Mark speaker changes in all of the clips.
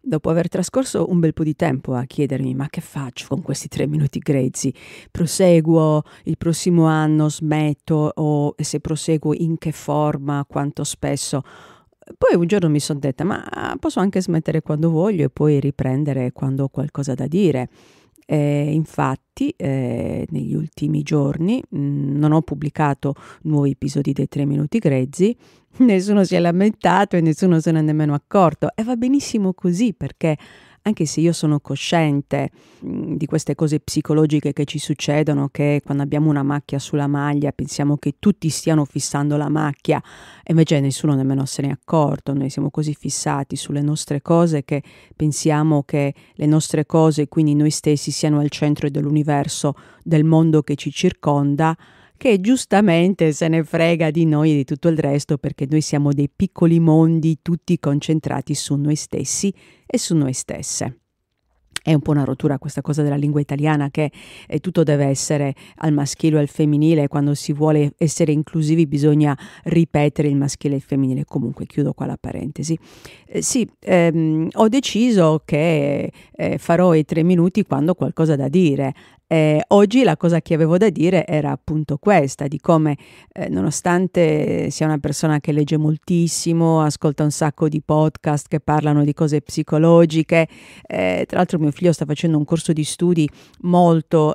Speaker 1: Dopo aver trascorso un bel po' di tempo a chiedermi: "Ma che faccio con questi 3 minuti grezzi? Proseguo il prossimo anno, smetto o e se proseguo in che forma, quanto spesso?" Poi un giorno mi son detta: "Ma posso anche smettere quando voglio e poi riprendere quando ho qualcosa da dire." Infatti, negli ultimi giorni, non ho pubblicato nuovi episodi dei 3 minuti grezzi, nessuno si è lamentato e nessuno se n'è nemmeno accorto e va benissimo così, perché anche se io sono cosciente, di queste cose psicologiche che ci succedono, che quando abbiamo una macchia sulla maglia pensiamo che tutti stiano fissando la macchia e invece nessuno nemmeno se n'è accorto. Noi siamo così fissati sulle nostre cose che pensiamo che le nostre cose, quindi noi stessi, siano al centro dell'universo, del mondo che ci circonda, che giustamente se ne frega di noi e di tutto il resto, perché noi siamo dei piccoli mondi tutti concentrati su noi stessi e su noi stesse. È un po' una rottura questa cosa della lingua italiana, che tutto deve essere al maschile o al femminile. Quando si vuole essere inclusivi bisogna ripetere il maschile e il femminile. Comunque chiudo qua la parentesi. Sì, ho deciso che farò i 3 minuti quando ho qualcosa da dire. Oggi la cosa che avevo da dire era appunto questa, di come nonostante sia una persona che legge moltissimo, ascolta un sacco di podcast che parlano di cose psicologiche, tra l'altro mio figlio sta facendo un corso di studi molto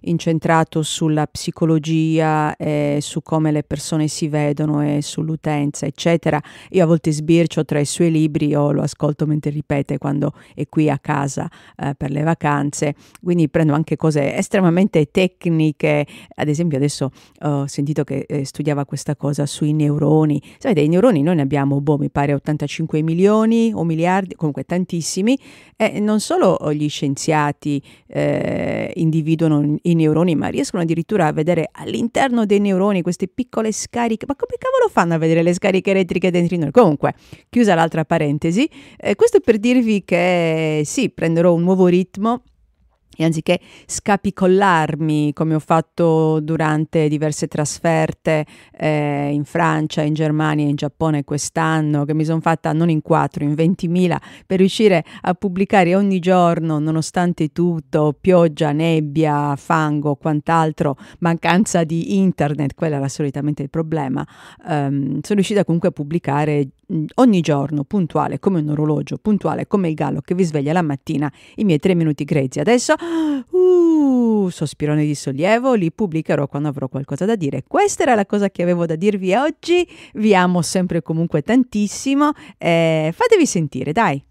Speaker 1: incentrato sulla psicologia, su come le persone si vedono e sull'utenza, eccetera. Io a volte sbircio tra i suoi libri o lo ascolto mentre ripete quando è qui a casa per le vacanze, quindi prendo anche cose estremamente tecniche. Ad esempio adesso ho sentito che studiava questa cosa sui neuroni. Sapete, i neuroni noi ne abbiamo, mi pare 85 milioni o miliardi, comunque tantissimi, e non solo gli scienziati individuano i neuroni, ma riescono addirittura a vedere all'interno dei neuroni queste piccole scariche. Ma come cavolo fanno a vedere le scariche elettriche dentro i neuroni? Comunque, chiusa l'altra parentesi, questo per dirvi che sì, prenderò un nuovo ritmo e anziché scapicollarmi come ho fatto durante diverse trasferte in Francia, in Germania, in Giappone quest'anno, che mi sono fatta non in 4, in 20.000, per riuscire a pubblicare ogni giorno, nonostante tutto, pioggia, nebbia, fango, quant'altro, mancanza di internet, quello era solitamente il problema. Sono riuscita comunque a pubblicare ogni giorno, puntuale come un orologio, puntuale come il gallo che vi sveglia la mattina, i miei 3 minuti grezzi. Adesso sospirone di sollievo, li pubblicherò quando avrò qualcosa da dire. Questa era la cosa che avevo da dirvi oggi. Vi amo sempre comunque tantissimo, fatevi sentire, dai.